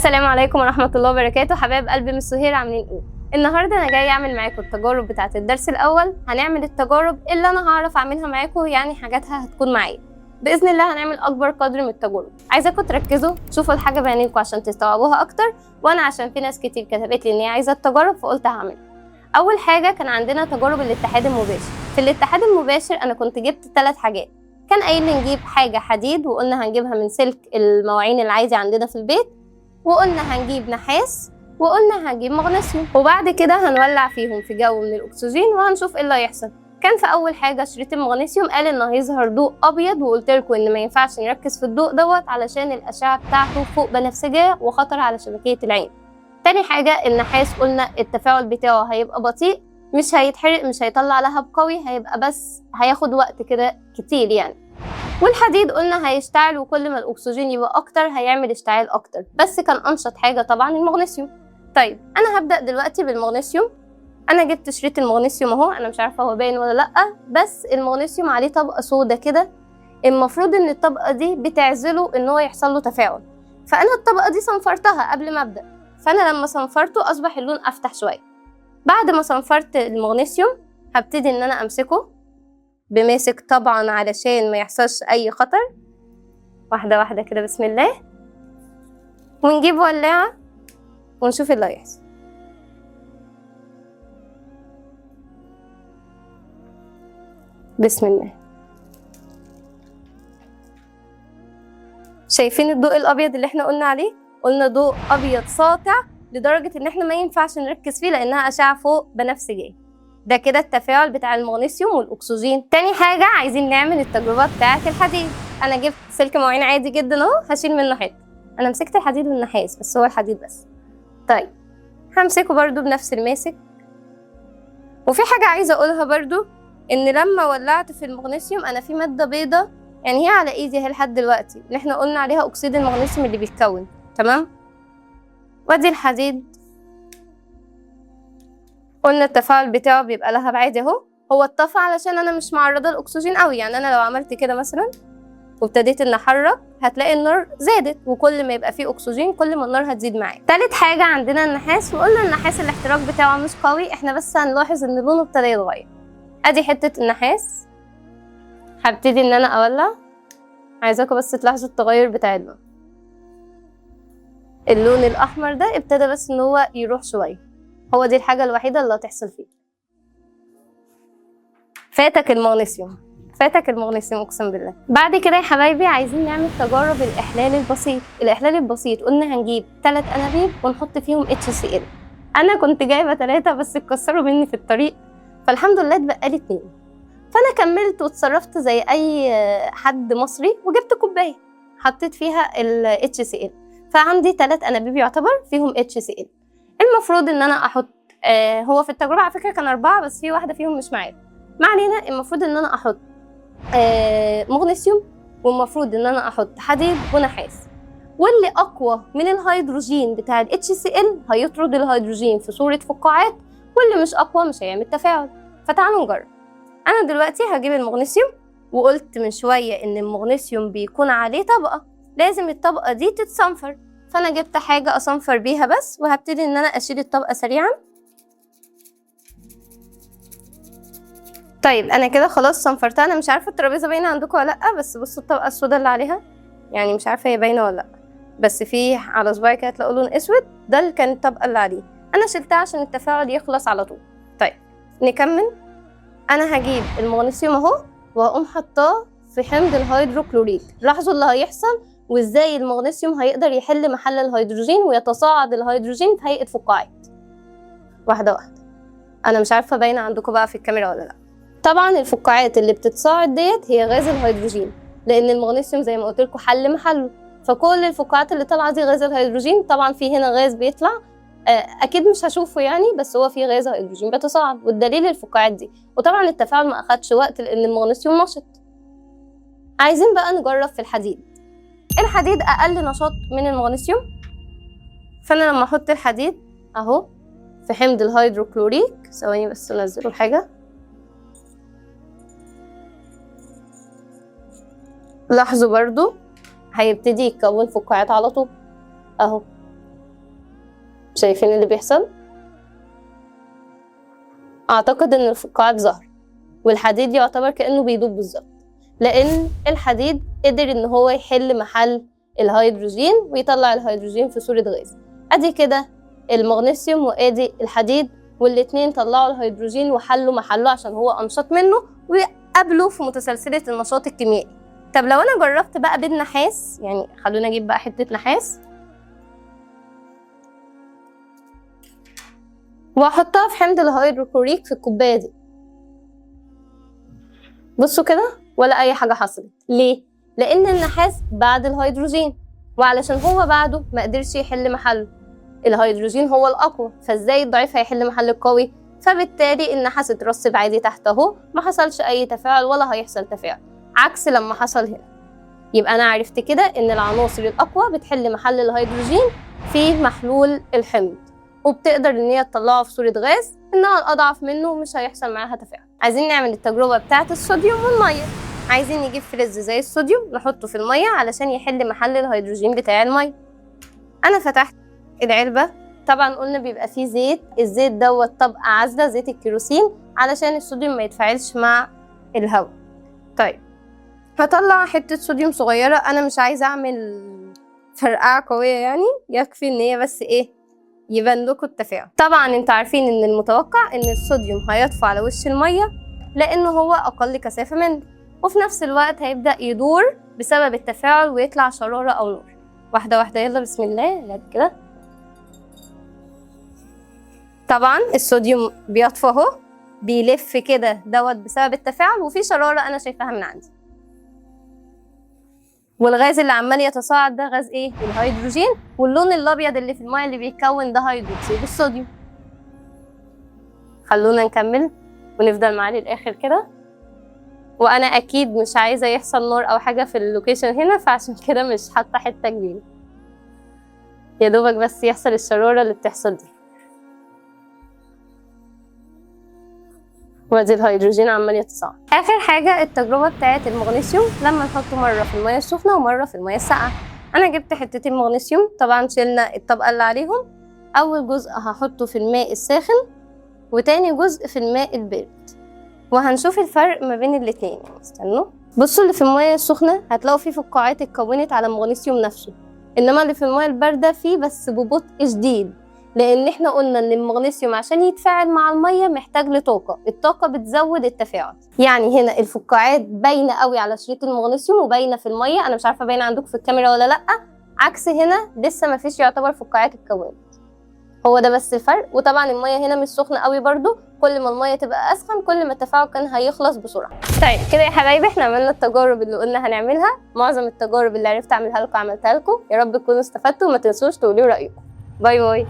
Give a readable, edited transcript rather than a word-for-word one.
السلام عليكم ورحمة الله وبركاته. حبايب قلبي من السهير، عاملين ايه؟ النهارده انا جاي اعمل معاكم التجارب بتاعة الدرس الاول. هنعمل التجارب اللي انا هعرف اعملها معاكم، يعني حاجاتها هتكون معايا باذن الله. هنعمل اكبر قدر من التجارب. عايزاكم تركزوا تشوفوا الحاجة بعينيكم عشان تستوعبوها اكتر، وانا عشان في ناس كتير كتبت لي ان هي عايزة التجارب فقلت هعملها. اول حاجة كان عندنا تجارب الاتحاد المباشر. في الاتحاد المباشر انا كنت جبت 3 حاجات. كان قايل لي نجيب حاجة حديد وقلنا هنجيبها من سلك المواعين العادي عندنا في البيت، وقلنا هنجيب نحاس، وقلنا هنجيب مغنيسيوم، وبعد كده هنولع فيهم في جو من الاكسجين وهنشوف ايه اللي هيحصل. كان في اول حاجه شريط المغنيسيوم قال انه هيظهر ضوء ابيض، وقلت لكم ان ما ينفعش نركز في الضوء دوت علشان الاشعه بتاعته فوق بنفسجيه وخطر على شبكيه العين. تاني حاجه النحاس قلنا التفاعل بتاعه هيبقى بطيء، مش هيتحرق، مش هيطلع لهب قوي، هيبقى بس هياخد وقت كده كتير يعني. والحديد قلنا هيشتعل، وكل ما الاكسجين يبقى اكتر هيعمل اشتعال اكتر، بس كان انشط حاجه طبعا المغنيسيوم. طيب انا هبدا دلوقتي بالمغنيسيوم. انا جبت شريط المغنيسيوم اهو، انا مش عارفه هو باين ولا لا، بس المغنيسيوم عليه طبقه سودا كده، المفروض ان الطبقه دي بتعزله ان هو يحصل له تفاعل. فانا الطبقه دي صنفرتها قبل ما ابدا، فانا لما صنفرته اصبح اللون افتح شويه. بعد ما صنفرت المغنيسيوم هبتدي ان انا امسكه بماسك طبعا علشان ما يحصلش اي خطر. واحده واحده كده بسم الله، ونجيب ولاعه ونشوف اللي هيحصل. بسم الله. شايفين الضوء الابيض اللي احنا قلنا عليه؟ قلنا ضوء ابيض ساطع لدرجه ان احنا ما ينفعش نركز فيه لانها اشعه فوق بنفسجيه. ده كده التفاعل بتاع المغنيسيوم والاكسجين. تاني حاجه عايزين نعمل التجربه بتاعه الحديد. انا جبت سلك مواعين عادي جدا اهو، هشيل منه حته. انا مسكت الحديد والنحاس بس هو الحديد بس. طيب همسكه برضو بنفس الماسك. وفي حاجه عايزه اقولها برضو، ان لما ولعت في المغنيسيوم انا في ماده بيضه، يعني هي على ايدي اهي لحد دلوقتي، اللي احنا قلنا عليها اكسيد المغنيسيوم اللي بيتكون. تمام. وادي الحديد، قلنا التفاعل بتاعه بيبقى لهب عادي اهو. هو اتطفى علشان انا مش معرضه الاكسجين قوي، يعني انا لو عملت كده مثلا وابتديت ان احرك هتلاقي النار زادت، وكل ما يبقى فيه اكسجين كل ما النار هتزيد معايا. تالت حاجه عندنا النحاس، وقلنا النحاس الاحتراق بتاعه مش قوي، احنا بس هنلاحظ ان لونه ابتدى يتغير. ادي حته النحاس، هبتدي ان انا اولع. عايزاكم بس تلاحظوا التغير بتاع اللون. اللون الاحمر ده ابتدى بس ان هو يروح شويه، هو دي الحاجه الوحيده اللي هتحصل فيه. فاتك المغنيسيوم، فاتك المغنيسيوم اقسم بالله. بعد كده يا حبايبي عايزين نعمل تجارب الاحلال البسيط. الاحلال البسيط قلنا هنجيب 3 انابيب ونحط فيهم HCl. انا كنت جايبه 3 بس اتكسروا مني في الطريق، فالحمد لله اتبقى لي 2. فانا كملت واتصرفت زي اي حد مصري وجبت كوبايه حطيت فيها ال HCl، فعندي 3 انابيب يعتبر فيهم HCl. المفروض ان انا احط هو في التجربه على فكره كان 4 بس في واحده فيهم مش معايا، ما علينا. المفروض ان انا احط مغنيسيوم، والمفروض ان انا احط حديد ونحاس، واللي اقوى من الهيدروجين بتاع ال HCl هيطرد الهيدروجين في صوره فقاعات، واللي مش اقوى مش هيعمل تفاعل. فتعالوا نجرب. انا دلوقتي هجيب المغنيسيوم، وقلت من شويه ان المغنيسيوم بيكون عليه طبقه، لازم الطبقه دي تتصنفر، فانا جبت حاجه اصنفر بيها بس، وهبتدي ان انا اشيل الطبقه سريعا. طيب انا كده خلاص صنفرتها. انا مش عارفه الترابيزه باينه عندكم ولا لا، بس بصوا الطبقه السوداء اللي عليها، يعني مش عارفه هي باينه ولا لا، بس في على صباعي كده هتلاقوا لون اسود، ده اللي كان الطبقه اللي عليه. انا شلتها عشان التفاعل يخلص على طول. طيب نكمل. انا هجيب المغنيسيوم اهو وهقوم حطاه في حمض الهيدروكلوريك. لاحظوا اللي هيحصل وازاي المغنيسيوم هيقدر يحل محل الهيدروجين ويتصاعد الهيدروجين في هيئه فقاعات. واحده واحده. انا مش عارفه باينه عندكم بقى في الكاميرا ولا لا. طبعا الفقاعات اللي بتصاعد ديت هي غاز الهيدروجين، لان المغنيسيوم زي ما قلت لكم حل محله، فكل الفقاعات اللي طالعه دي غاز الهيدروجين. طبعا في هنا غاز بيطلع اكيد مش هشوفه يعني، بس هو في غاز هيدروجين بيتصاعد، والدليل الفقاعات دي. وطبعا التفاعل ما اخدش وقت لان المغنيسيوم نشط. عايزين بقى نجرب في الحديد. الحديد اقل نشاط من المغنيسيوم، فانا لما احط الحديد اهو في حمض الهيدروكلوريك، ثواني بس انزله الحاجه. لاحظوا برضو هيبتدي يتكون فقاعات على طول اهو. شايفين اللي بيحصل؟ اعتقد ان الفقاعات ظهر، والحديد يعتبر كأنه بيدوب بالظبط، لان الحديد قدر ان هو يحل محل الهيدروجين ويطلع الهيدروجين في صورة غاز. ادي كده المغنيسيوم وادي الحديد، والاتنين طلعوا الهيدروجين وحلوا محله عشان هو انشط منه وقابلوا في متسلسلة النشاط الكيميائي. طب لو انا جربت بقى بالنحاس، يعني خلونا اجيب بقى حتة نحاس واحطها في حمض الهيدروكلوريك في الكوباية دي، بصوا كده ولا اي حاجة حصلت. ليه؟ لان النحاس بعد الهيدروجين، وعلشان هو بعده ما قدرش يحل محله، الهيدروجين هو الاقوى، فازاي الضعيف هيحل محل القوي؟ فبالتالي النحاس اترسب عادي تحت اهو، ما حصلش اي تفاعل ولا هيحصل تفاعل، عكس لما حصل هنا. يبقى انا عرفت كده ان العناصر الاقوى بتحل محل الهيدروجين في محلول الحمض، وبتقدر ان هي تطلعه في صورة غاز، انها الاضعف منه مش هيحصل معاها تفاعل. عايزين نعمل التجربة بتاعة الصوديوم والمية. عايزين نجيب فلز زي الصوديوم نحطه في المية علشان يحل محل الهيدروجين بتاع المية. انا فتحت العلبة، طبعا قلنا بيبقى فيه زيت، الزيت دوت طبقة عازلة، زيت الكيروسين، علشان الصوديوم ما يتفاعلش مع الهواء. طيب هطلع حتة صوديوم صغيرة، انا مش عايزة اعمل فرقعة قوية، يعني يكفي ان هي بس يبان لكم التفاعل. طبعا انتوا عارفين ان المتوقع ان الصوديوم هيطفو على وش المية لانه هو اقل كثافة منه، وفي نفس الوقت هيبدأ يدور بسبب التفاعل ويطلع شرارة او نور. واحدة واحدة، يلا بسم الله كده. طبعا الصوديوم بيطفو اهو، بيلف كده دوت بسبب التفاعل، وفي شرارة انا شايفاها من عندي. والغاز اللي عمال يتصاعد ده غاز ايه؟ الهيدروجين، واللون الابيض اللي في الماء اللي بيتكون ده هيدروكسيد الصوديوم. خلونا نكمل ونفضل معاه للاخر كده، وانا اكيد مش عايزه يحصل نور او حاجه في اللوكيشن هنا، فعشان كده مش حاطه حته كبيره، يا دوبك بس يحصل الشراره اللي بتحصل دي. وادي الهيدروجين عمال يتصاعد. اخر حاجه التجربه بتاعت المغنيسيوم، لما نحطه مره في الميه السخنه ومره في الميه الساقعه. انا جبت حتتين مغنيسيوم، طبعا شلنا الطبقه اللي عليهم. اول جزء هحطه في الماء الساخن، وتاني جزء في الماء البارد، وهنشوف الفرق ما بين الاتنين. يعني استنوا، بصوا اللي في الميه السخنه هتلاقوا فيه فقاعات اتكونت على المغنيسيوم نفسه، انما اللي في الميه البارده فيه بس ببطء شديد، لان احنا قلنا ان المغنيسيوم عشان يتفاعل مع الميه محتاج لطاقه، الطاقه بتزود التفاعل. يعني هنا الفقاعات باينه قوي على شريط المغنيسيوم وباينه في الميه، انا مش عارفه باينه عندكم في الكاميرا ولا لا، عكس هنا لسه ما فيش يعتبر فقاعات اتكونت. هو ده بس الفرق. وطبعا الميه هنا مش سخنه قوي برضو، كل ما الميه تبقى اسخن كل ما التفاعل كان هيخلص بسرعه. طيب كده يا حبايبي احنا عملنا التجارب اللي قلنا هنعملها، معظم التجارب اللي عرفت اعملها لكم عملتها لكم، يا رب تكونوا استفدتوا، وما تنسوش تقولوا رايكم. باي باي.